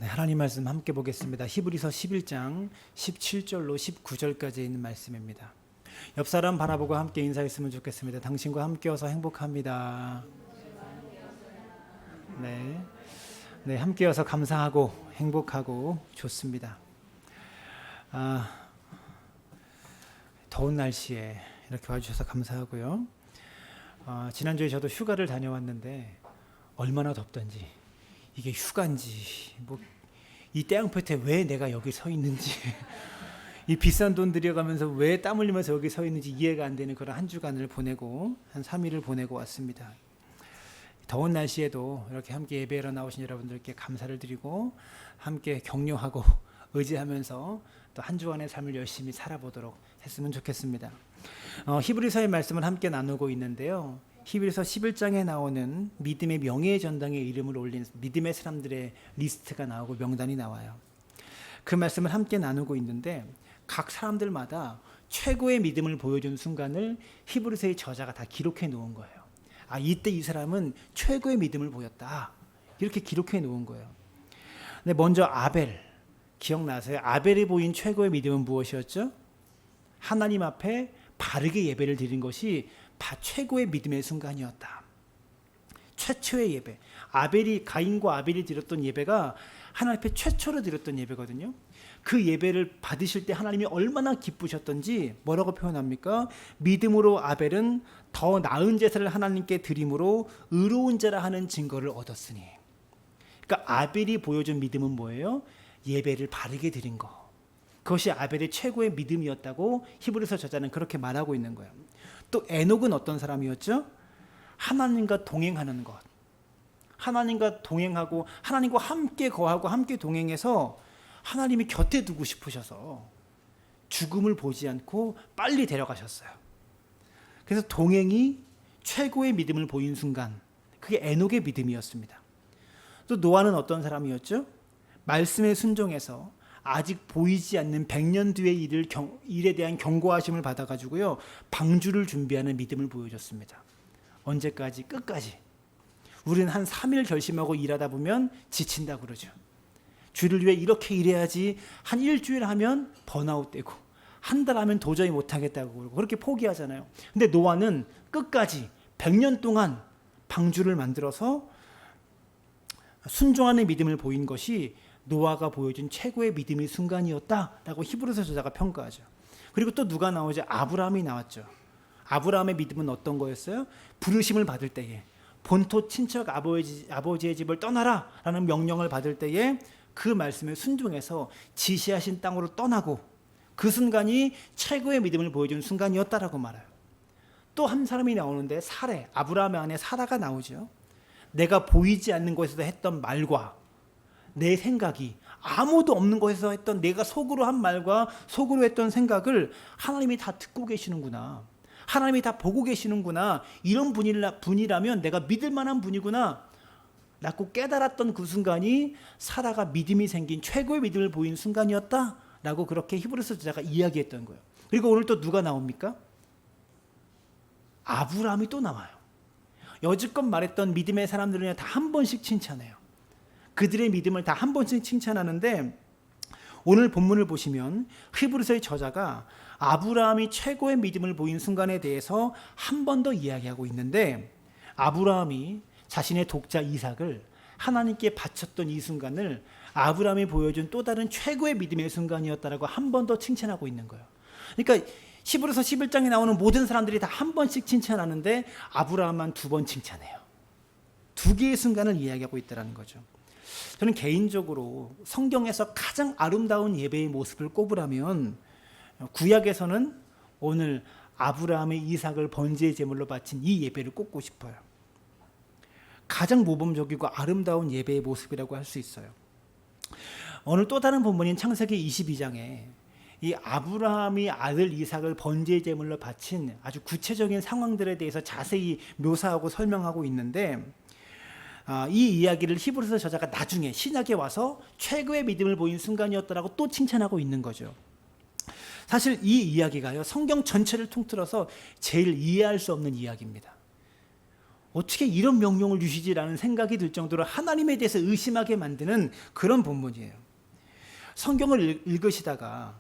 네, 하나님 말씀 함께 보겠습니다. 히브리서 11장 17절로 19절까지 있는 말씀입니다. 옆 사람 바라보고 함께 인사했으면 좋겠습니다. 당신과 함께여서 행복합니다. 네, 함께여서 감사하고 행복하고 좋습니다. 더운 날씨에 이렇게 와주셔서 감사하고요. 지난주에 저도 휴가를 다녀왔는데 얼마나 덥던지, 이게 휴가인지 이 태양볕에 왜 내가 여기 서 있는지 이 비싼 돈 들여가면서 왜 땀 흘리면서 여기 서 있는지 이해가 안 되는 그런 한 주간을 보내고 한 3일을 보내고 왔습니다. 더운 날씨에도 이렇게 함께 예배하러 나오신 여러분들께 감사를 드리고 함께 격려하고 의지하면서 또 한 주간의 삶을 열심히 살아보도록 했으면 좋겠습니다. 히브리서의 말씀을 함께 나누고 있는데요. 히브리서 11장에 나오는 믿음의 명예의 전당에 이름을 올린 믿음의 사람들의 리스트가 나오고 명단이 나와요. 그 말씀을 함께 나누고 있는데 각 사람들마다 최고의 믿음을 보여준 순간을 히브리서의 저자가 다 기록해 놓은 거예요. 이때 이 사람은 최고의 믿음을 보였다, 이렇게 기록해 놓은 거예요. 근데 먼저 아벨, 기억나세요? 아벨이 보인 최고의 믿음은 무엇이었죠? 하나님 앞에 바르게 예배를 드린 것이 최고의 믿음의 순간이었다. 최초의 예배, 가인과 아벨이 드렸던 예배가 하나님 앞에 최초로 드렸던 예배거든요. 그 예배를 받으실 때 하나님이 얼마나 기쁘셨던지 뭐라고 표현합니까? 믿음으로 아벨은 더 나은 제사를 하나님께 드림으로 의로운 자라 하는 증거를 얻었으니. 그러니까 아벨이 보여준 믿음은 뭐예요? 예배를 바르게 드린 거. 그것이 아벨의 최고의 믿음이었다고 히브리서 저자는 그렇게 말하고 있는 거예요. 또 에녹은 어떤 사람이었죠? 하나님과 동행하는 것. 하나님과 동행하고 하나님과 함께 거하고 함께 동행해서 하나님이 곁에 두고 싶으셔서 죽음을 보지 않고 빨리 데려가셨어요. 그래서 동행이 최고의 믿음을 보인 순간, 그게 에녹의 믿음이었습니다. 또 노아는 어떤 사람이었죠? 말씀에 순종해서 아직 보이지 않는 100년 뒤의 일에 대한 경고하심을 받아가지고요, 방주를 준비하는 믿음을 보여줬습니다. 언제까지? 끝까지. 우리는 한 3일 결심하고 일하다 보면 지친다 그러죠. 주를 위해 이렇게 일해야지 한 일주일 하면 번아웃 되고 한 달 하면 도저히 못하겠다고 그러고 그렇게 포기하잖아요. 근데 노아는 끝까지 100년 동안 방주를 만들어서 순종하는 믿음을 보인 것이 노아가 보여준 최고의 믿음의 순간이었다라고 히브리서 저자가 평가하죠. 그리고 또 누가 나오죠? 아브라함이 나왔죠. 아브라함의 믿음은 어떤 거였어요? 부르심을 받을 때에, 본토 친척 아버지의 집을 떠나라 라는 명령을 받을 때에 그 말씀에 순종해서 지시하신 땅으로 떠나고, 그 순간이 최고의 믿음을 보여준 순간이었다라고 말해요. 또 한 사람이 나오는데 아브라함의 아내 사라가 나오죠. 내가 보이지 않는 곳에서 했던 말과 내 생각이 아무도 없는 곳에서 했던 내가 속으로 한 말과 속으로 했던 생각을 하나님이 다 듣고 계시는구나, 하나님이 다 보고 계시는구나, 이런 분이라면 내가 믿을 만한 분이구나 라고 깨달았던 그 순간이 사라가 믿음이 생긴 최고의 믿음을 보인 순간이었다라고 그렇게 히브리서 저자가 이야기했던 거예요. 그리고 오늘 또 누가 나옵니까? 아브라함이 또 나와요. 여지껏 말했던 믿음의 사람들은 다 한 번씩 칭찬해요. 그들의 믿음을 다 한 번씩 칭찬하는데, 오늘 본문을 보시면 히브리서의 저자가 아브라함이 최고의 믿음을 보인 순간에 대해서 한 번 더 이야기하고 있는데, 아브라함이 자신의 독자 이삭을 하나님께 바쳤던 이 순간을 아브라함이 보여준 또 다른 최고의 믿음의 순간이었다라고 한 번 더 칭찬하고 있는 거예요. 그러니까 히브리서 11장에 나오는 모든 사람들이 다 한 번씩 칭찬하는데 아브라함만 2번 칭찬해요. 2개의 순간을 이야기하고 있다는 거죠. 저는 개인적으로 성경에서 가장 아름다운 예배의 모습을 꼽으라면 구약에서는 오늘 아브라함의 이삭을 번제의 제물로 바친 이 예배를 꼽고 싶어요. 가장 모범적이고 아름다운 예배의 모습이라고 할 수 있어요. 오늘 또 다른 본문인 창세기 22장에 이 아브라함이 아들 이삭을 번제의 제물로 바친 아주 구체적인 상황들에 대해서 자세히 묘사하고 설명하고 있는데, 이 이야기를 히브리서 저자가 나중에 신약에 와서 최고의 믿음을 보인 순간이었다라고 또 칭찬하고 있는 거죠. 사실 이 이야기가요, 성경 전체를 통틀어서 제일 이해할 수 없는 이야기입니다. 어떻게 이런 명령을 주시지라는 생각이 들 정도로 하나님에 대해서 의심하게 만드는 그런 본문이에요. 성경을 읽으시다가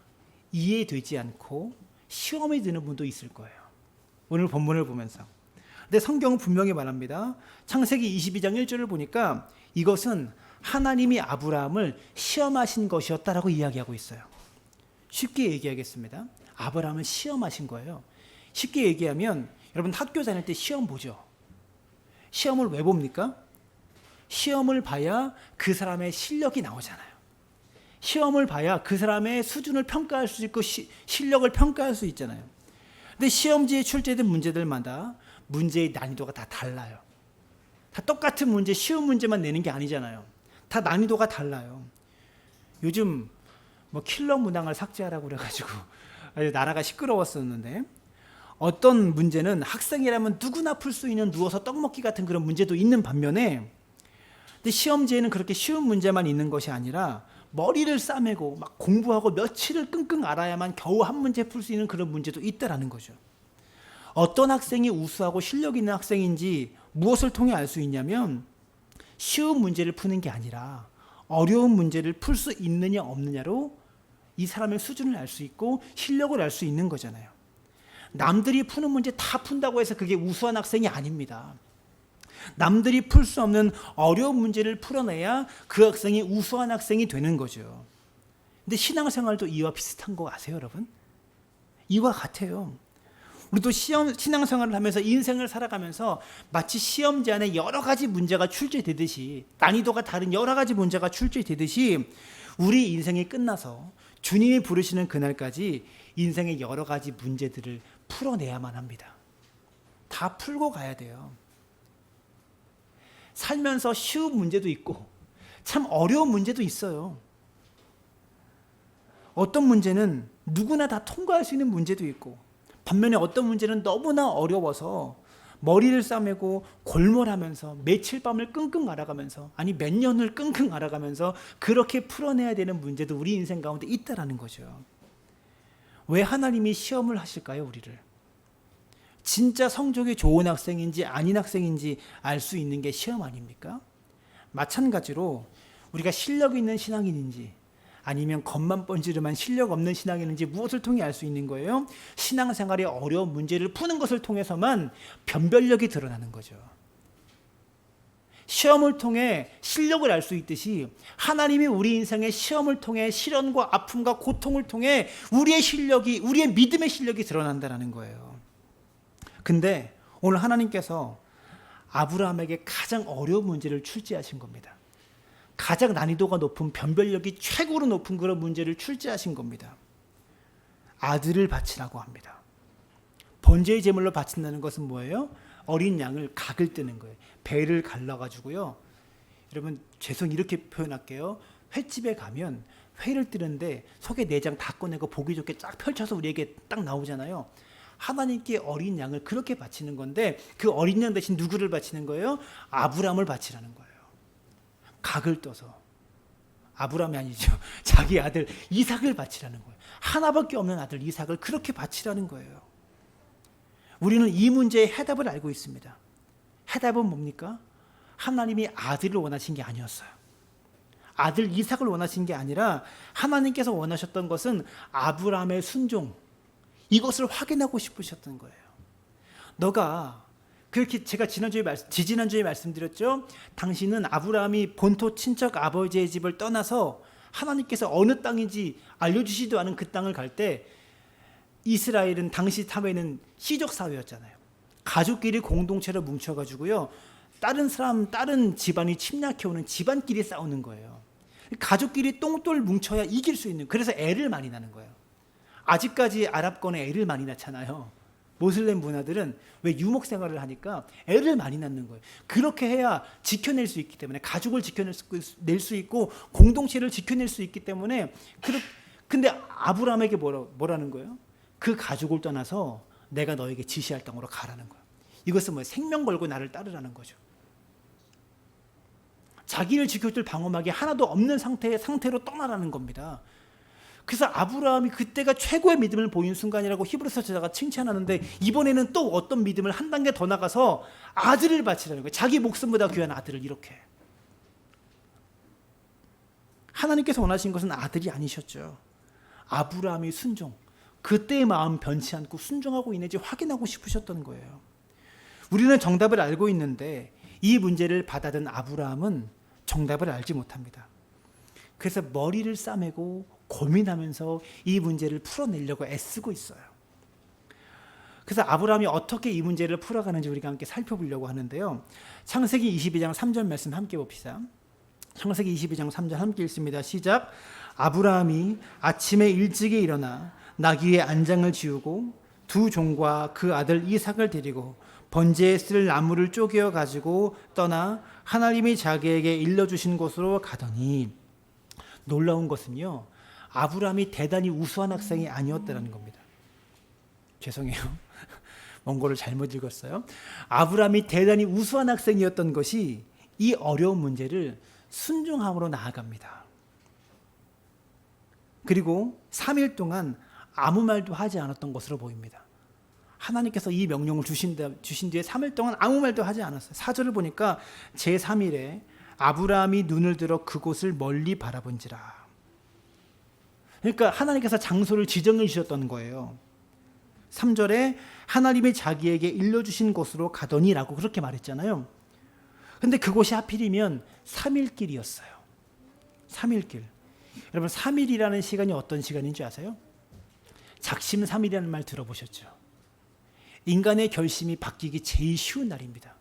이해되지 않고 시험에 드는 분도 있을 거예요. 오늘 본문을 보면서. 근데 성경은 분명히 말합니다. 창세기 22장 1절을 보니까 이것은 하나님이 아브라함을 시험하신 것이었다라고 이야기하고 있어요. 쉽게 얘기하겠습니다. 아브라함을 시험하신 거예요. 쉽게 얘기하면 여러분 학교 다닐 때 시험 보죠. 시험을 왜 봅니까? 시험을 봐야 그 사람의 실력이 나오잖아요. 시험을 봐야 그 사람의 수준을 평가할 수 있고 실력을 평가할 수 있잖아요. 근데 시험지에 출제된 문제들마다 문제의 난이도가 다 달라요. 다 똑같은 문제, 쉬운 문제만 내는 게 아니잖아요. 다 난이도가 달라요. 요즘 뭐 킬러 문항을 삭제하라고 그래가지고 나라가 시끄러웠었는데 어떤 문제는 학생이라면 누구나 풀 수 있는 누워서 떡 먹기 같은 그런 문제도 있는 반면에 근데 시험지에는 그렇게 쉬운 문제만 있는 것이 아니라 머리를 싸매고 막 공부하고 며칠을 끙끙 앓아야만 겨우 한 문제 풀 수 있는 그런 문제도 있다라는 거죠. 어떤 학생이 우수하고 실력 있는 학생인지 무엇을 통해 알 수 있냐면 쉬운 문제를 푸는 게 아니라 어려운 문제를 풀 수 있느냐 없느냐로 이 사람의 수준을 알 수 있고 실력을 알 수 있는 거잖아요. 남들이 푸는 문제 다 푼다고 해서 그게 우수한 학생이 아닙니다. 남들이 풀 수 없는 어려운 문제를 풀어내야 그 학생이 우수한 학생이 되는 거죠. 근데 신앙생활도 이와 비슷한 거 아세요, 여러분? 이와 같아요. 우리도 신앙생활을 하면서 인생을 살아가면서 마치 시험지 안에 여러 가지 문제가 출제되듯이 난이도가 다른 여러 가지 문제가 출제되듯이 우리 인생이 끝나서 주님이 부르시는 그날까지 인생의 여러 가지 문제들을 풀어내야만 합니다. 다 풀고 가야 돼요. 살면서 쉬운 문제도 있고 참 어려운 문제도 있어요. 어떤 문제는 누구나 다 통과할 수 있는 문제도 있고 반면에 어떤 문제는 너무나 어려워서 머리를 싸매고 골몰하면서 며칠 밤을 끙끙 앓아가면서 아니 몇 년을 끙끙 앓아가면서 그렇게 풀어내야 되는 문제도 우리 인생 가운데 있다라는 거죠. 왜 하나님이 시험을 하실까요, 우리를? 진짜 성적이 좋은 학생인지 아닌 학생인지 알 수 있는 게 시험 아닙니까? 마찬가지로 우리가 실력 있는 신앙인인지 아니면 겉만 번지르만 실력 없는 신앙인인지 무엇을 통해 알 수 있는 거예요? 신앙생활의 어려운 문제를 푸는 것을 통해서만 변별력이 드러나는 거죠. 시험을 통해 실력을 알 수 있듯이 하나님이 우리 인생의 시험을 통해 시련과 아픔과 고통을 통해 우리의 실력이, 우리의 믿음의 실력이 드러난다는 거예요. 근데 오늘 하나님께서 아브라함에게 가장 어려운 문제를 출제하신 겁니다. 가장 난이도가 높은 변별력이 최고로 높은 그런 문제를 출제하신 겁니다. 아들을 바치라고 합니다. 번제의 제물로 바친다는 것은 뭐예요? 어린 양을 각을 뜨는 거예요. 배를 갈라가지고요. 여러분 죄송 이렇게 표현할게요. 횟집에 가면 회를 뜨는데 속에 내장 다 꺼내고 보기 좋게 쫙 펼쳐서 우리에게 딱 나오잖아요. 하나님께 어린 양을 그렇게 바치는 건데 그 어린 양 대신 누구를 바치는 거예요? 아브라함을 바치라는 거예요. 각을 떠서. 아브라함이 아니죠. 자기 아들 이삭을 바치라는 거예요. 하나밖에 없는 아들 이삭을 그렇게 바치라는 거예요. 우리는 이 문제의 해답을 알고 있습니다. 해답은 뭡니까? 하나님이 아들을 원하신 게 아니었어요. 아들 이삭을 원하신 게 아니라 하나님께서 원하셨던 것은 아브라함의 순종, 이것을 확인하고 싶으셨던 거예요. 너가 그렇게 제가 지지난주에 말씀드렸죠. 당신은 아브라함이 본토 친척 아버지의 집을 떠나서 하나님께서 어느 땅인지 알려주시지도 않은 그 땅을 갈 때 이스라엘은 당시 사회는 시족 사회였잖아요. 가족끼리 공동체로 뭉쳐가지고요. 다른 집안이 침략해오는 집안끼리 싸우는 거예요. 가족끼리 똥돌 뭉쳐야 이길 수 있는, 그래서 애를 많이 낳는 거예요. 아직까지 아랍권에 애를 많이 낳잖아요. 모슬렘 문화들은 왜 유목 생활을 하니까 애를 많이 낳는 거예요. 그렇게 해야 지켜낼 수 있기 때문에, 가족을 지켜낼 수 있고 공동체를 지켜낼 수 있기 때문에. 근데 아브라함에게 뭐라는 거예요? 그 가족을 떠나서 내가 너에게 지시할 땅으로 가라는 거예요. 이것은 뭐 생명 걸고 나를 따르라는 거죠. 자기를 지켜줄 방어막이 하나도 없는 상태로 떠나라는 겁니다. 그래서 아브라함이 그때가 최고의 믿음을 보인 순간이라고 히브리서 저자가 칭찬하는데, 이번에는 또 어떤 믿음을 한 단계 더 나가서 아들을 바치라는 거예요. 자기 목숨보다 귀한 아들을. 이렇게 하나님께서 원하신 것은 아들이 아니셨죠. 아브라함의 순종, 그때의 마음 변치 않고 순종하고 있는지 확인하고 싶으셨던 거예요. 우리는 정답을 알고 있는데 이 문제를 받아든 아브라함은 정답을 알지 못합니다. 그래서 머리를 싸매고 고민하면서 이 문제를 풀어내려고 애쓰고 있어요. 그래서 아브라함이 어떻게 이 문제를 풀어가는지 우리가 함께 살펴보려고 하는데요. 창세기 22장 3절 말씀 함께 봅시다. 창세기 22장 3절 함께 읽습니다. 시작. 아브라함이 아침에 일찍이 일어나 나귀의 안장을 지우고 두 종과 그 아들 이삭을 데리고 번제에 쓸 나무를 쪼개어 가지고 떠나 하나님이 자기에게 일러주신 곳으로 가더니, 놀라운 것은요, 아브라함이 대단히 우수한 학생이 아니었다는 겁니다. 죄송해요. 원고를 잘못 읽었어요. 아브라함이 대단히 우수한 학생이었던 것이 이 어려운 문제를 순종함으로 나아갑니다. 그리고 3일 동안 아무 말도 하지 않았던 것으로 보입니다. 하나님께서 이 명령을 주신 뒤에 3일 동안 아무 말도 하지 않았어요. 4절을 보니까 제3일에 아브라함이 눈을 들어 그곳을 멀리 바라본지라. 그러니까 하나님께서 장소를 지정해 주셨던 거예요. 3절에 하나님이 자기에게 일러주신 곳으로 가더니라고 그렇게 말했잖아요. 근데 그곳이 하필이면 3일 길이었어요. 3일 길. 여러분, 3일이라는 시간이 어떤 시간인지 아세요? 작심삼일이라는 말 들어보셨죠? 인간의 결심이 바뀌기 제일 쉬운 날입니다.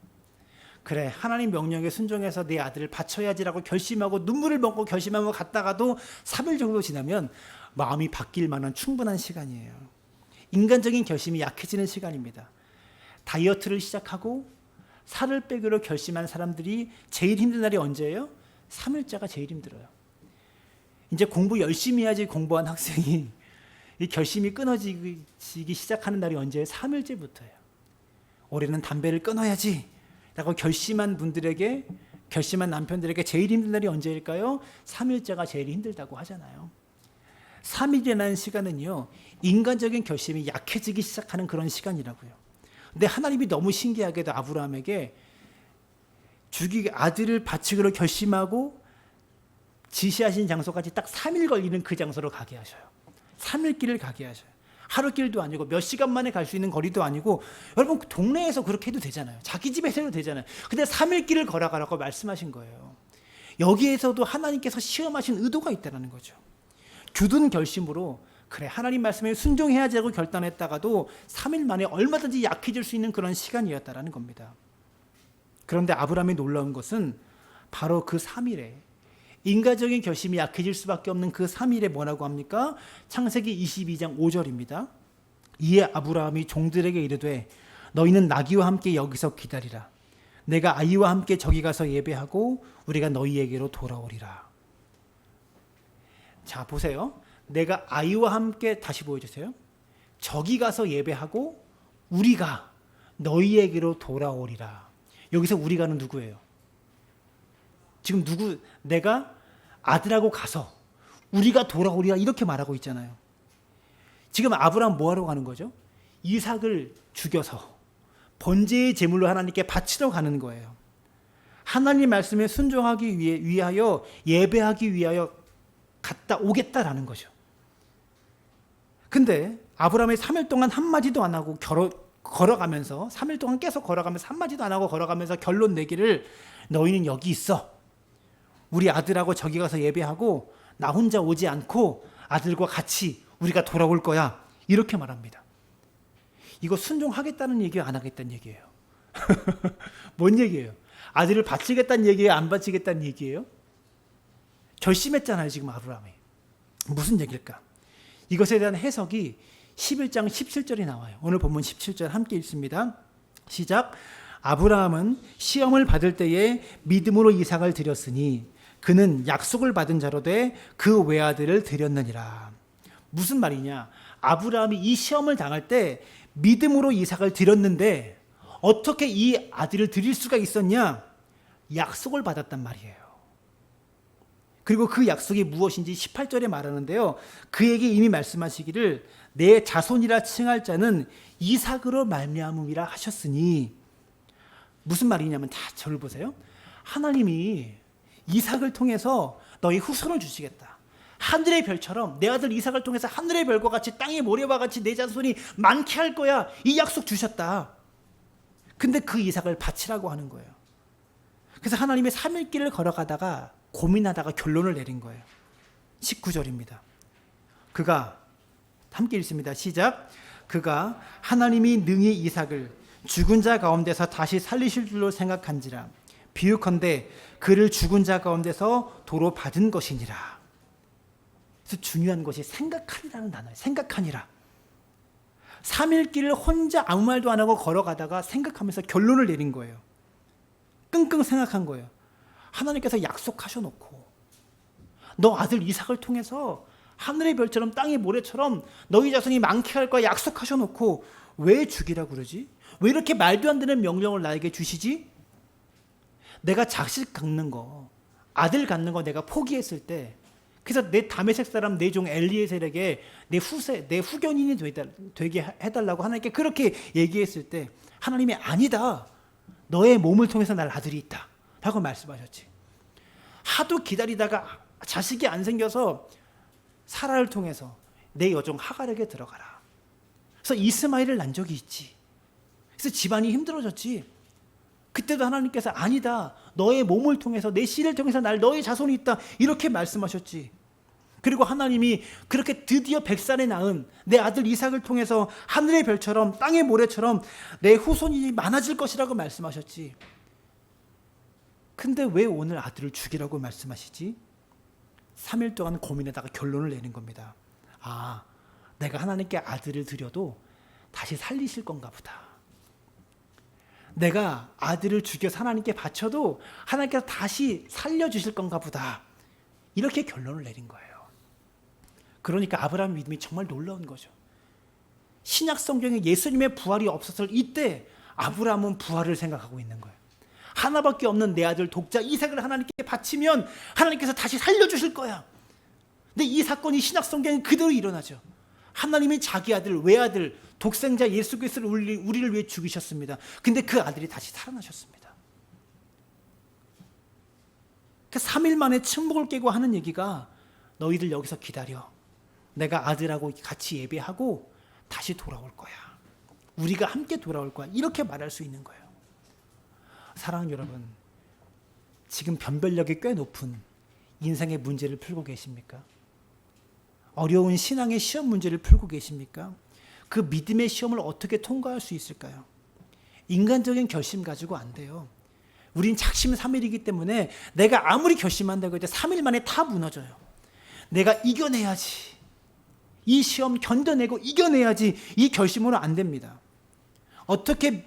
그래, 하나님 명령에 순종해서 내 아들을 바쳐야지라고 결심하고 눈물을 먹고 결심하고 갔다가도 3일 정도 지나면 마음이 바뀔 만한 충분한 시간이에요. 인간적인 결심이 약해지는 시간입니다. 다이어트를 시작하고 살을 빼기로 결심한 사람들이 제일 힘든 날이 언제예요? 3일째가 제일 힘들어요. 이제 공부 열심히 해야지 공부한 학생이 이 결심이 끊어지기 시작하는 날이 언제예요? 3일째부터예요. 올해는 담배를 끊어야지 라고 결심한 분들에게, 결심한 남편들에게 제일 힘든 날이 언제일까요? 3일째가 제일 힘들다고 하잖아요. 3일이라는 시간은요, 인간적인 결심이 약해지기 시작하는 그런 시간이라고요. 근데 하나님이 너무 신기하게도 아브라함에게 아들을 바치기로 결심하고 지시하신 장소까지 딱 3일 걸리는 그 장소로 가게 하셔요. 3일 길을 가게 하셔요. 하루 길도 아니고 몇 시간 만에 갈 수 있는 거리도 아니고, 여러분 동네에서 그렇게 해도 되잖아요. 자기 집에서 해도 되잖아요. 근데 3일 길을 걸어가라고 말씀하신 거예요. 여기에서도 하나님께서 시험하신 의도가 있다는 거죠. 굳은 결심으로 그래, 하나님 말씀에 순종해야지 하고 결단했다가도 3일 만에 얼마든지 약해질 수 있는 그런 시간이었다는 겁니다. 그런데 아브라함이 놀라운 것은 바로 그 3일에 인간적인 결심이 약해질 수밖에 없는 그 3일에 뭐라고 합니까? 창세기 22장 5절입니다. 이에 아브라함이 종들에게 이르되 너희는 나귀와 함께 여기서 기다리라. 내가 아이와 함께 저기 가서 예배하고 우리가 너희에게로 돌아오리라. 자, 보세요. 내가 아이와 함께, 다시 보여주세요. 저기 가서 예배하고 우리가 너희에게로 돌아오리라. 여기서 우리가는 누구예요? 지금 내가 아들하고 가서 우리가 돌아오리라 이렇게 말하고 있잖아요. 지금 아브라함 뭐하러 가는 거죠? 이삭을 죽여서 번제의 제물로 하나님께 바치러 가는 거예요. 하나님 말씀에 순종하기 위하여 예배하기 위하여 갔다 오겠다라는 거죠. 근데 아브라함이 3일 동안 한마디도 안 하고 걸어가면서 3일 동안 계속 걸어가면서 한마디도 안 하고 걸어가면서 결론 내기를 너희는 여기 있어. 우리 아들하고 저기 가서 예배하고 나 혼자 오지 않고 아들과 같이 우리가 돌아올 거야. 이렇게 말합니다. 이거 순종하겠다는 얘기예요? 안 하겠다는 얘기예요? 뭔 얘기예요? 아들을 바치겠다는 얘기예요? 안 바치겠다는 얘기예요? 결심했잖아요, 지금 아브라함이. 무슨 얘기일까? 이것에 대한 해석이 11장 17절이 나와요. 오늘 본문 17절 함께 읽습니다. 시작. 아브라함은 시험을 받을 때에 믿음으로 이삭을 드렸으니 그는 약속을 받은 자로 돼 그 외아들을 드렸느니라. 무슨 말이냐? 아브라함이 이 시험을 당할 때 믿음으로 이삭을 드렸는데 어떻게 이 아들을 드릴 수가 있었냐? 약속을 받았단 말이에요. 그리고 그 약속이 무엇인지 18절에 말하는데요. 그에게 이미 말씀하시기를 내 자손이라 칭할 자는 이삭으로 말미암음이라 하셨으니, 무슨 말이냐면, 다 저를 보세요. 하나님이 이삭을 통해서 너희 후손을 주시겠다. 하늘의 별처럼 내 아들 이삭을 통해서 하늘의 별과 같이 땅의 모래와 같이 내 자손이 많게 할 거야. 이 약속 주셨다. 근데 그 이삭을 바치라고 하는 거예요. 그래서 하나님의 3일 길을 걸어가다가 고민하다가 결론을 내린 거예요. 19절입니다. 그가, 함께 읽습니다. 시작. 그가 하나님이 능히 이삭을 죽은 자 가운데서 다시 살리실 줄로 생각한지라. 비유컨대 그를 죽은 자 가운데서 도로 받은 것이니라. 그래서 중요한 것이 생각하니라는 단어예요. 생각하니라. 3일 길을 혼자 아무 말도 안 하고 걸어가다가 생각하면서 결론을 내린 거예요. 끙끙 생각한 거예요. 하나님께서 약속하셔놓고 너 아들 이삭을 통해서 하늘의 별처럼 땅의 모래처럼 너희 자손이 많게 할 거야 약속하셔놓고 왜 죽이라고 그러지? 왜 이렇게 말도 안 되는 명령을 나에게 주시지? 내가 자식 갖는 거, 아들 갖는 거 내가 포기했을 때, 그래서 내 다메섹 사람 내 종 엘리에셀에게 내 후견인이 되게 해달라고 하나님께 그렇게 얘기했을 때 하나님이 아니다. 너의 몸을 통해서 날 아들이 있다. 라고 말씀하셨지. 하도 기다리다가 자식이 안 생겨서 사라를 통해서 내 여종 하갈에게 들어가라. 그래서 이스마엘을 낳은 적이 있지. 그래서 집안이 힘들어졌지. 그때도 하나님께서 아니다. 너의 몸을 통해서 내 씨를 통해서 너의 자손이 있다. 이렇게 말씀하셨지. 그리고 하나님이 그렇게 드디어 100살에 낳은 내 아들 이삭을 통해서 하늘의 별처럼 땅의 모래처럼 내 후손이 많아질 것이라고 말씀하셨지. 근데 왜 오늘 아들을 죽이라고 말씀하시지? 3일 동안 고민하다가 결론을 내는 겁니다. 아, 내가 하나님께 아들을 드려도 다시 살리실 건가 보다. 내가 아들을 죽여서 하나님께 바쳐도 하나님께서 다시 살려주실 건가 보다. 이렇게 결론을 내린 거예요. 그러니까 아브라함의 믿음이 정말 놀라운 거죠. 신약 성경에 예수님의 부활이 없었을 이때 아브라함은 부활을 생각하고 있는 거예요. 하나밖에 없는 내 아들 독자 이삭을 하나님께 바치면 하나님께서 다시 살려주실 거야. 근데 이 사건이 신약 성경에 그대로 일어나죠. 하나님이 자기 아들, 외아들, 독생자 예수 그리스도를 우리를 위해 죽이셨습니다. 근데 그 아들이 다시 살아나셨습니다. 그 3일 만에 침묵을 깨고 하는 얘기가 너희들 여기서 기다려. 내가 아들하고 같이 예배하고 다시 돌아올 거야. 우리가 함께 돌아올 거야. 이렇게 말할 수 있는 거예요. 사랑하는 여러분, 지금 변별력이 꽤 높은 인생의 문제를 풀고 계십니까? 어려운 신앙의 시험 문제를 풀고 계십니까? 그 믿음의 시험을 어떻게 통과할 수 있을까요? 인간적인 결심 가지고 안 돼요. 우린 작심삼일이기 때문에 내가 아무리 결심한다고 해도 3일 만에 다 무너져요. 내가 이겨내야지. 이 시험 견뎌내고 이겨내야지. 이 결심으로 안 됩니다. 어떻게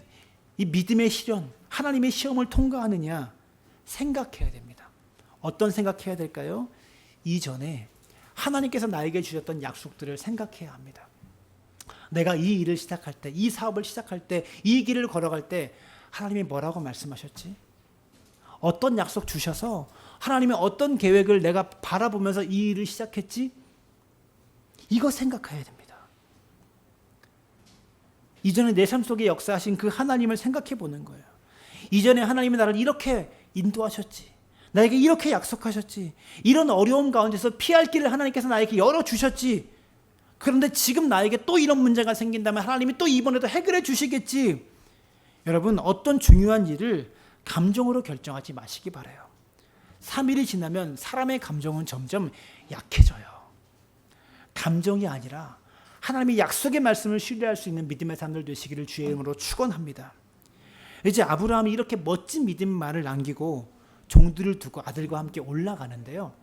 이 믿음의 시련, 하나님의 시험을 통과하느냐 생각해야 됩니다. 어떤 생각해야 될까요? 이전에 하나님께서 나에게 주셨던 약속들을 생각해야 합니다. 내가 이 일을 시작할 때, 이 사업을 시작할 때, 이 길을 걸어갈 때 하나님이 뭐라고 말씀하셨지? 어떤 약속 주셔서 하나님이 어떤 계획을 내가 바라보면서 이 일을 시작했지? 이거 생각해야 됩니다. 이전에 내 삶 속에 역사하신 그 하나님을 생각해 보는 거예요. 이전에 하나님이 나를 이렇게 인도하셨지. 나에게 이렇게 약속하셨지. 이런 어려움 가운데서 피할 길을 하나님께서 나에게 열어주셨지. 그런데 지금 나에게 또 이런 문제가 생긴다면 하나님이 또 이번에도 해결해 주시겠지. 여러분, 어떤 중요한 일을 감정으로 결정하지 마시기 바라요. 3일이 지나면 사람의 감정은 점점 약해져요. 감정이 아니라 하나님의 약속의 말씀을 신뢰할 수 있는 믿음의 사람들 되시기를 주의 이름으로 축원합니다. 이제 아브라함이 이렇게 멋진 믿음만을 남기고 종들을 두고 아들과 함께 올라가는데요.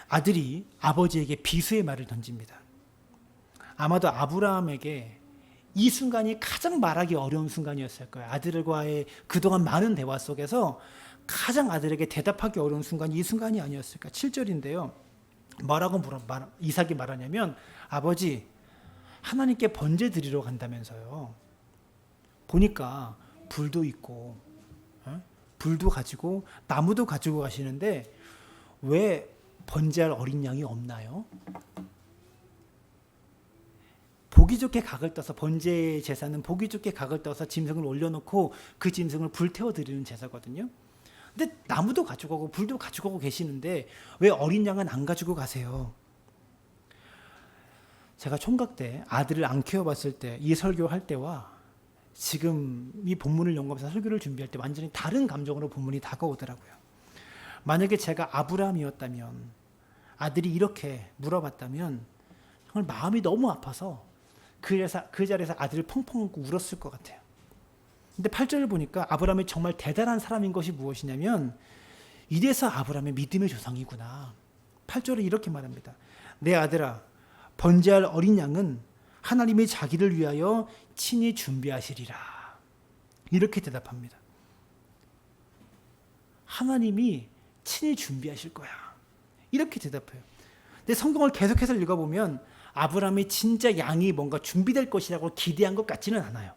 아들이 아버지에게 비수의 말을 던집니다. 아마도 아브라함에게 이 순간이 가장 말하기 어려운 순간이었을 거예요. 아들과의 그동안 많은 대화 속에서 가장 아들에게 대답하기 어려운 순간이 이 순간이 아니었을까. 7절인데요. 뭐라고 이삭이 말하냐면, 아버지, 하나님께 번제 드리러 간다면서요. 보니까 불도 있고 불도 가지고 나무도 가지고 가시는데 왜 번제할 어린 양이 없나요? 보기 좋게 각을 떠서 번제 제사는 보기 좋게 각을 떠서 짐승을 올려놓고 그 짐승을 불태워 드리는 제사거든요. 근데 나무도 가지고 가고 불도 가지고 가고 계시는데 왜 어린 양은 안 가지고 가세요? 제가 총각 때 아들을 안 키워봤을 때 이 설교할 때와 지금 이 본문을 연구하면서 설교를 준비할 때 완전히 다른 감정으로 본문이 다가오더라고요. 만약에 제가 아브라함이었다면, 아들이 이렇게 물어봤다면 정말 마음이 너무 아파서 그 자리에서 아들을 펑펑 안고 울었을 것 같아요. 근데 8절을 보니까 아브라함이 정말 대단한 사람인 것이 무엇이냐면 이래서 아브라함의 믿음의 조상이구나. 8절에 이렇게 말합니다. 내 아들아, 번제할 어린 양은 하나님이 자기를 위하여 친히 준비하시리라. 이렇게 대답합니다. 하나님이 친히 준비하실 거야. 이렇게 대답해요. 근데 성경을 계속해서 읽어보면 아브라함이 진짜 양이 뭔가 준비될 것이라고 기대한 것 같지는 않아요.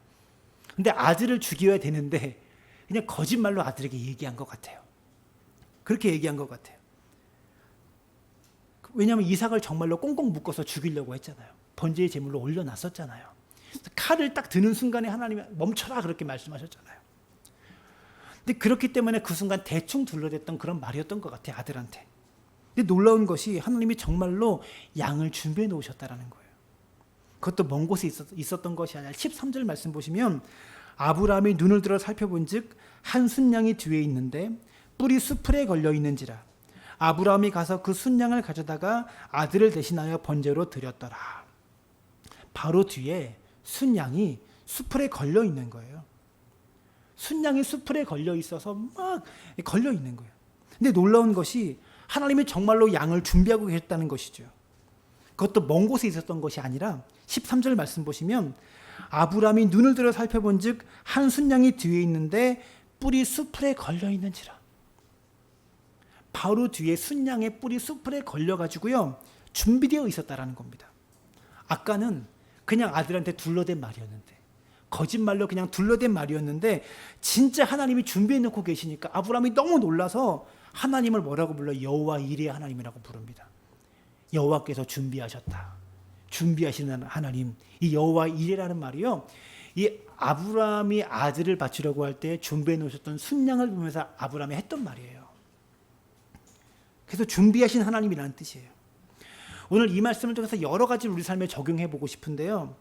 근데 아들을 죽여야 되는데 그냥 거짓말로 아들에게 얘기한 것 같아요. 그렇게 얘기한 것 같아요. 왜냐하면 이삭을 정말로 꽁꽁 묶어서 죽이려고 했잖아요. 번제의 제물로 올려놨었잖아요. 칼을 딱 드는 순간에 하나님이 멈춰라 그렇게 말씀하셨잖아요. 근데 그렇기 때문에 그 순간 대충 둘러댔던 그런 말이었던 것 같아요. 아들한테. 근데 놀라운 것이 하나님이 정말로 양을 준비해 놓으셨다는 거예요. 그것도 먼 곳에 있었던 것이 아니라 13절 말씀 보시면 아브라함이 눈을 들어 살펴본 즉 한 순양이 뒤에 있는데 뿔이 수풀에 걸려 있는지라. 아브라함이 가서 그 순양을 가져다가 아들을 대신하여 번제로 드렸더라. 바로 뒤에 순양이 수풀에 걸려 있는 거예요. 순양이 수풀에 걸려 있어서 막 걸려 있는 거예요. 근데 놀라운 것이 하나님이 정말로 양을 준비하고 계셨다는 것이죠. 그것도 먼 곳에 있었던 것이 아니라 13절 말씀 보시면 아브라함이 눈을 들어 살펴본 즉 한 순양이 뒤에 있는데 뿔이 수풀에 걸려 있는지라. 바로 뒤에 순양의 뿔이 수풀에 걸려가지고요 준비되어 있었다라는 겁니다. 아까는 그냥 아들한테 둘러댄 말이었는데, 거짓말로 그냥 둘러댄 말이었는데 진짜 하나님이 준비해 놓고 계시니까 아브라함이 너무 놀라서 하나님을 뭐라고 불러? 여호와 이레 하나님이라고 부릅니다. 여호와께서 준비하셨다. 준비하시는 하나님. 이 여호와 이레라는 말이요, 이 아브라함이 아들을 바치려고 할 때 준비해 놓으셨던 순양을 보면서 아브라함이 했던 말이에요. 그래서 준비하신 하나님이라는 뜻이에요. 오늘 이 말씀을 통해서 여러 가지를 우리 삶에 적용해 보고 싶은데요.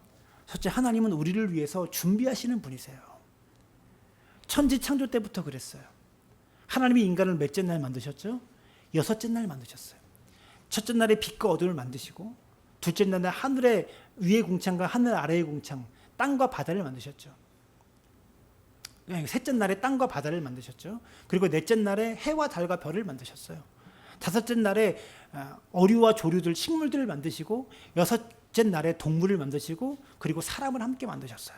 첫째, 하나님은 우리를 위해서 준비하시는 분이세요. 천지 창조 때부터 그랬어요. 하나님이 인간을 몇째 날 만드셨죠? 6째 날 만드셨어요. 첫째 날에 빛과 어둠을 만드시고 둘째 날에 하늘의 위의 궁창과 하늘 아래의 궁창, 땅과 바다를 만드셨죠. 셋째 날에 땅과 바다를 만드셨죠. 그리고 넷째 날에 해와 달과 별을 만드셨어요. 다섯째 날에 어류와 조류들, 식물들을 만드시고 여섯째 날에 동물을 만드시고 그리고 사람을 함께 만드셨어요.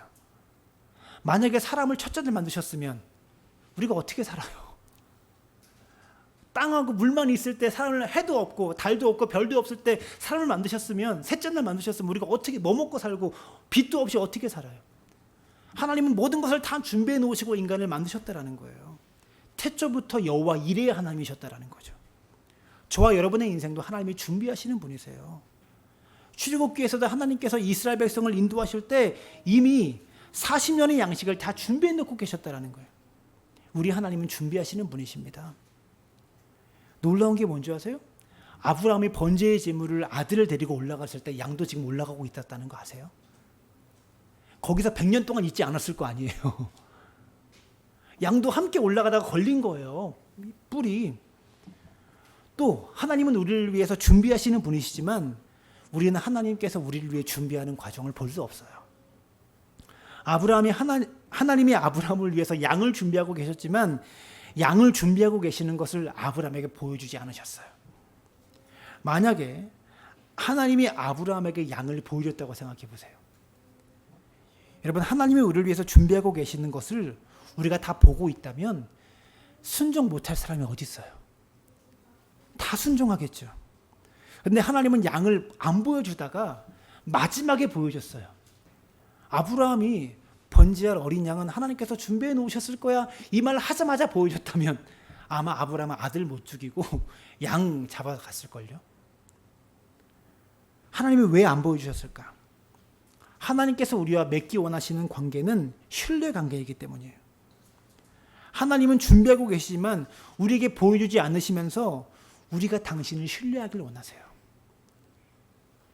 만약에 사람을 첫째 날 만드셨으면 우리가 어떻게 살아요? 땅하고 물만 있을 때 사람을 해도 없고 달도 없고 별도 없을 때 사람을 만드셨으면 셋째 날 만드셨으면 우리가 어떻게 뭐 먹고 살고 빛도 없이 어떻게 살아요? 하나님은 모든 것을 다 준비해 놓으시고 인간을 만드셨다라는 거예요. 태초부터 여호와 이레의 하나님이셨다라는 거죠. 저와 여러분의 인생도 하나님이 준비하시는 분이세요. 출애굽기에서도 하나님께서 이스라엘 백성을 인도하실 때 이미 40년의 양식을 다 준비해 놓고 계셨다라는 거예요. 우리 하나님은 준비하시는 분이십니다. 놀라운 게 뭔지 아세요? 아브라함이 번제의 제물을 아들을 데리고 올라갔을 때 양도 지금 올라가고 있었다는 거 아세요? 거기서 100년 동안 있지 않았을 거 아니에요. 양도 함께 올라가다가 걸린 거예요. 뿔이. 또 하나님은 우리를 위해서 준비하시는 분이시지만 우리는 하나님께서 우리를 위해 준비하는 과정을 볼 수 없어요. 하나님이 아브라함을 위해서 양을 준비하고 계셨지만 양을 준비하고 계시는 것을 아브라함에게 보여주지 않으셨어요. 만약에 하나님이 아브라함에게 양을 보여줬다고 생각해 보세요. 여러분, 하나님이 우리를 위해서 준비하고 계시는 것을 우리가 다 보고 있다면 순종 못할 사람이 어디 있어요? 다 순종하겠죠. 근데 하나님은 양을 안 보여주다가 마지막에 보여줬어요. 아브라함이 번제할 어린 양은 하나님께서 준비해 놓으셨을 거야 이 말을 하자마자 보여줬다면 아마 아브라함은 아들 못 죽이고 양 잡아갔을걸요. 하나님이 왜 안 보여주셨을까? 하나님께서 우리와 맺기 원하시는 관계는 신뢰 관계이기 때문이에요. 하나님은 준비하고 계시지만 우리에게 보여주지 않으시면서 우리가 당신을 신뢰하길 원하세요.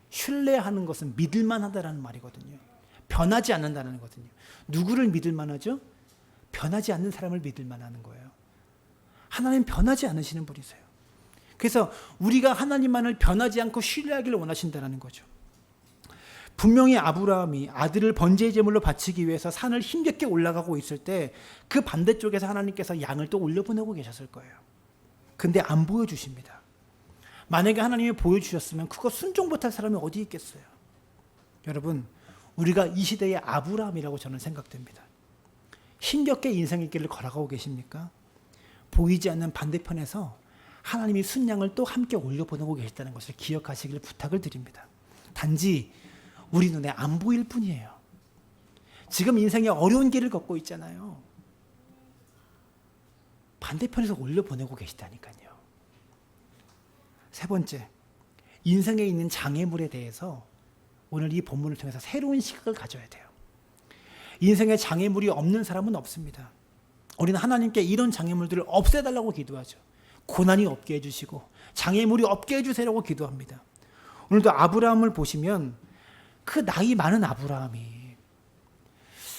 신뢰하는 것은 믿을만 하다라는 말이거든요. 변하지 않는다는 거거든요. 누구를 믿을만 하죠? 변하지 않는 사람을 믿을만 하는 거예요. 하나님 변하지 않으시는 분이세요. 그래서 우리가 하나님만을 변하지 않고 신뢰하기를 원하신다는 거죠. 분명히 아브라함이 아들을 번제의 제물로 바치기 위해서 산을 힘겹게 올라가고 있을 때 그 반대쪽에서 하나님께서 양을 또 올려보내고 계셨을 거예요. 근데 안 보여주십니다. 만약에 하나님이 보여주셨으면 그거 순종 못할 사람이 어디 있겠어요. 여러분, 우리가 이 시대의 아브라함이라고 저는 생각됩니다. 힘겹게 인생의 길을 걸어가고 계십니까? 보이지 않는 반대편에서 하나님이 순양을 또 함께 올려보내고 계시다는 것을 기억하시길 부탁을 드립니다. 단지 우리 눈에 안 보일 뿐이에요. 지금 인생의 어려운 길을 걷고 있잖아요. 반대편에서 올려보내고 계시다니까요. 세 번째, 인생에 있는 장애물에 대해서 오늘 이 본문을 통해서 새로운 시각을 가져야 돼요. 인생에 장애물이 없는 사람은 없습니다. 우리는 하나님께 이런 장애물들을 없애달라고 기도하죠. 고난이 없게 해주시고 장애물이 없게 해주세요라고 기도합니다. 오늘도 아브라함을 보시면 그 나이 많은 아브라함이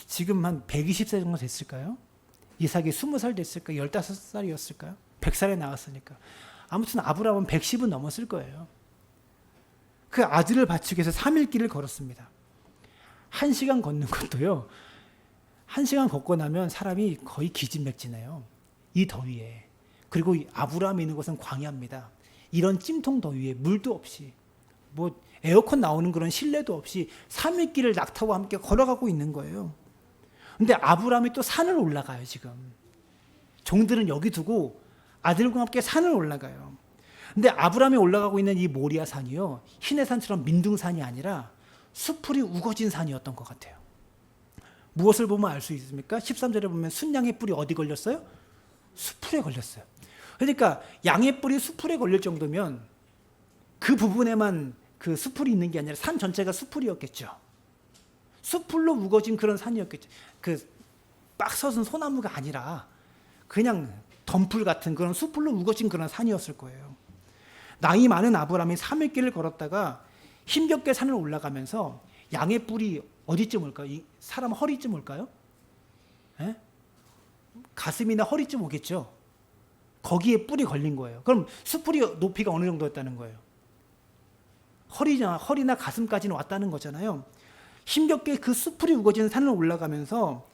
지금 한 120세 정도 됐을까요? 이삭이 20살 됐을까? 15살이었을까요? 100살에 나왔으니까. 아무튼 아브라함은 110은 넘었을 거예요. 그 아들을 바치기 위해서 3일 길을 걸었습니다. 1시간 걷는 것도요. 1시간 걷고 나면 사람이 거의 기진맥진해요. 이 더위에. 그리고 아브라함이 있는 곳은 광야입니다. 이런 찜통 더위에 물도 없이 뭐 에어컨 나오는 그런 실내도 없이 3일 길을 낙타와 함께 걸어가고 있는 거예요. 근데 아브라함이 또 산을 올라가요, 지금. 종들은 여기 두고 아들과 함께 산을 올라가요. 근데 아브라함이 올라가고 있는 이 모리아 산이요, 희내 산처럼 민둥산이 아니라 수풀이 우거진 산이었던 것 같아요. 무엇을 보면 알 수 있습니까? 13절에 보면 순양의 뿔이 어디 걸렸어요? 수풀에 걸렸어요. 그러니까 양의 뿔이 수풀에 걸릴 정도면 그 부분에만 그 수풀이 있는 게 아니라 산 전체가 수풀이었겠죠. 수풀로 우거진 그런 산이었겠죠. 그 빡 솟은 소나무가 아니라 그냥 덤풀 같은 그런 수풀로 우거진 그런 산이었을 거예요. 나이 많은 아브라함이 3일 길을 걸었다가 힘겹게 산을 올라가면서 양의 뿔이 어디쯤 올까요? 이 사람 허리쯤 올까요? 에? 가슴이나 허리쯤 오겠죠. 거기에 뿔이 걸린 거예요. 그럼 수풀이 높이가 어느 정도였다는 거예요? 허리나 가슴까지는 왔다는 거잖아요. 힘겹게 그 수풀이 우거진 산을 올라가면서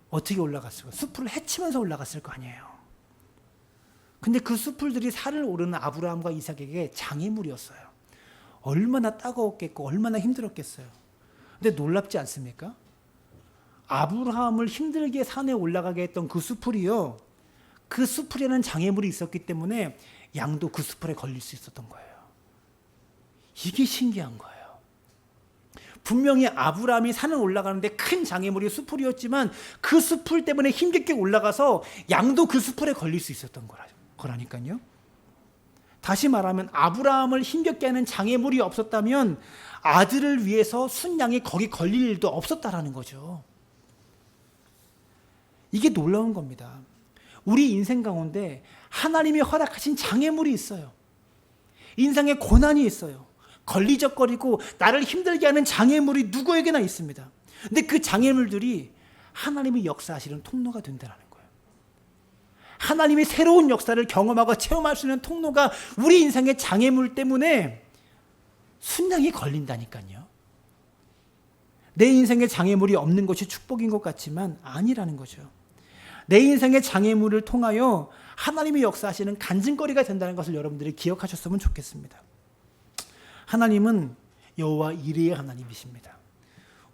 어떻게 올라갔을까? 수풀을 헤치면서 올라갔을 거 아니에요. 근데 그 수풀들이 산을 오르는 아브라함과 이삭에게 장애물이었어요. 얼마나 따가웠겠고 얼마나 힘들었겠어요. 근데 놀랍지 않습니까? 아브라함을 힘들게 산에 올라가게 했던 그 수풀이요, 그 수풀에는 장애물이 있었기 때문에 양도 그 수풀에 걸릴 수 있었던 거예요. 이게 신기한 거예요. 분명히 아브라함이 산을 올라가는데 큰 장애물이 수풀이었지만 그 수풀 때문에 힘겹게 올라가서 양도 그 수풀에 걸릴 수 있었던 거라니까요. 다시 말하면 아브라함을 힘겹게 하는 장애물이 없었다면 아들을 위해서 순양이 거기 걸릴 일도 없었다라는 거죠. 이게 놀라운 겁니다. 우리 인생 가운데 하나님이 허락하신 장애물이 있어요. 인생에 고난이 있어요. 걸리적거리고 나를 힘들게 하는 장애물이 누구에게나 있습니다. 근데 그 장애물들이 하나님이 역사하시는 통로가 된다는 거예요. 하나님이 새로운 역사를 경험하고 체험할 수 있는 통로가 우리 인생의 장애물 때문에 순양이 걸린다니까요. 내 인생에 장애물이 없는 것이 축복인 것 같지만 아니라는 거죠. 내 인생의 장애물을 통하여 하나님이 역사하시는 간증거리가 된다는 것을 여러분들이 기억하셨으면 좋겠습니다. 하나님은 여호와 이레의 하나님이십니다.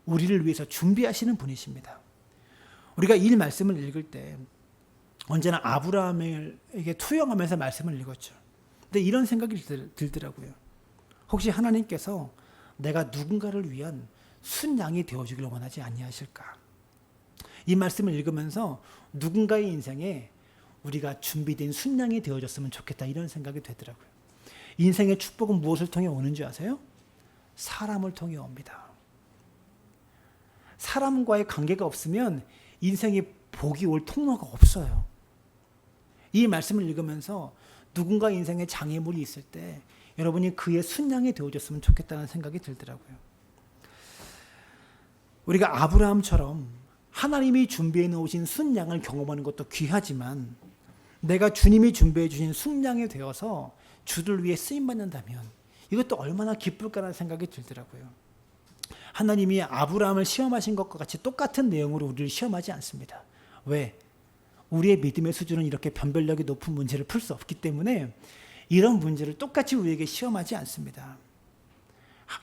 우리를 위해서 준비하시는 분이십니다. 우리가 이 말씀을 읽을 때 언제나 아브라함에게 투영하면서 말씀을 읽었죠. 근데 이런 생각이 들더라고요. 혹시 하나님께서 내가 누군가를 위한 순양이 되어주기를 원하지 아니하실까? 이 말씀을 읽으면서 누군가의 인생에 우리가 준비된 순양이 되어졌으면 좋겠다 이런 생각이 되더라고요. 인생의 축복은 무엇을 통해 오는지 아세요? 사람을 통해 옵니다. 사람과의 관계가 없으면 인생에 복이 올 통로가 없어요. 이 말씀을 읽으면서 누군가 인생에 장애물이 있을 때 여러분이 그의 순양이 되어줬으면 좋겠다는 생각이 들더라고요. 우리가 아브라함처럼 하나님이 준비해 놓으신 순양을 경험하는 것도 귀하지만 내가 주님이 준비해 주신 순양이 되어서 주를 위해 쓰임받는다면 이것도 얼마나 기쁠까라는 생각이 들더라고요. 하나님이 아브라함을 시험하신 것과 같이 똑같은 내용으로 우리를 시험하지 않습니다. 왜? 우리의 믿음의 수준은 이렇게 변별력이 높은 문제를 풀 수 없기 때문에 이런 문제를 똑같이 우리에게 시험하지 않습니다.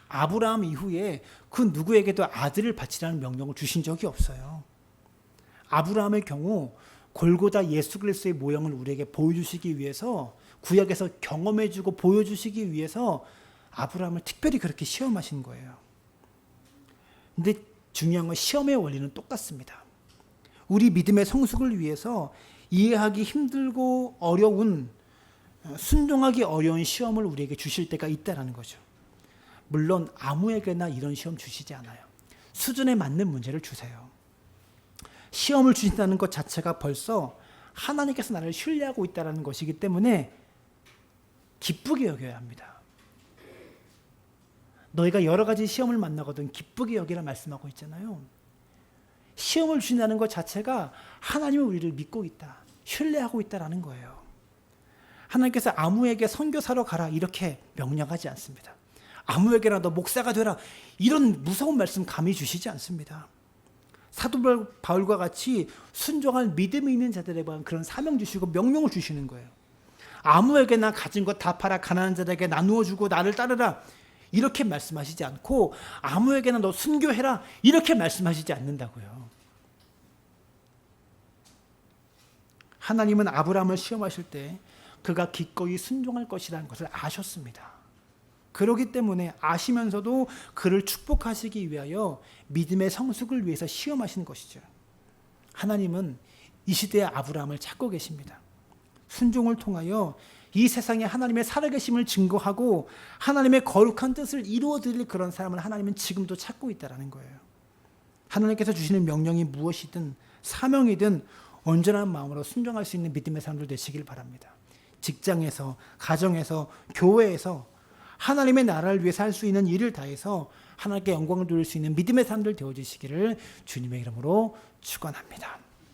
아브라함 이후에 그 누구에게도 아들을 바치라는 명령을 주신 적이 없어요. 아브라함의 경우 골고다 예수 그리스도의 모형을 우리에게 보여주시기 위해서 구약에서 경험해주고 보여주시기 위해서 아브라함을 특별히 그렇게 시험하신 거예요. 근데 중요한 건 시험의 원리는 똑같습니다. 우리 믿음의 성숙을 위해서 이해하기 힘들고 어려운 순종하기 어려운 시험을 우리에게 주실 때가 있다는 거죠. 물론 아무에게나 이런 시험 주시지 않아요. 수준에 맞는 문제를 주세요. 시험을 주신다는 것 자체가 벌써 하나님께서 나를 신뢰하고 있다는 것이기 때문에 기쁘게 여겨야 합니다. 너희가 여러 가지 시험을 만나거든 기쁘게 여기라 말씀하고 있잖아요. 시험을 주신다는 것 자체가 하나님은 우리를 믿고 있다, 신뢰하고 있다는 거예요. 하나님께서 아무에게 선교사로 가라 이렇게 명령하지 않습니다. 아무에게나 너 목사가 되라 이런 무서운 말씀 감히 주시지 않습니다. 사도 바울과 같이 순종할 믿음이 있는 자들에 대한 그런 사명 주시고 명령을 주시는 거예요. 아무에게나 가진 것 다 팔아 가난한 자들에게 나누어 주고 나를 따르라 이렇게 말씀하시지 않고 아무에게나 너 순교해라 이렇게 말씀하시지 않는다고요. 하나님은 아브라함을 시험하실 때 그가 기꺼이 순종할 것이라는 것을 아셨습니다. 그렇기 때문에 아시면서도 그를 축복하시기 위하여 믿음의 성숙을 위해서 시험하신 것이죠. 하나님은 이 시대의 아브라함을 찾고 계십니다. 순종을 통하여 이 세상에 하나님의 살아계심을 증거하고 하나님의 거룩한 뜻을 이루어드릴 그런 사람을 하나님은 지금도 찾고 있다는 거예요. 하나님께서 주시는 명령이 무엇이든 사명이든 온전한 마음으로 순종할 수 있는 믿음의 사람들 되시길 바랍니다. 직장에서, 가정에서, 교회에서 하나님의 나라를 위해서 할 수 있는 일을 다해서 하나님께 영광을 돌릴 수 있는 믿음의 사람들 되어주시기를 주님의 이름으로 축원합니다.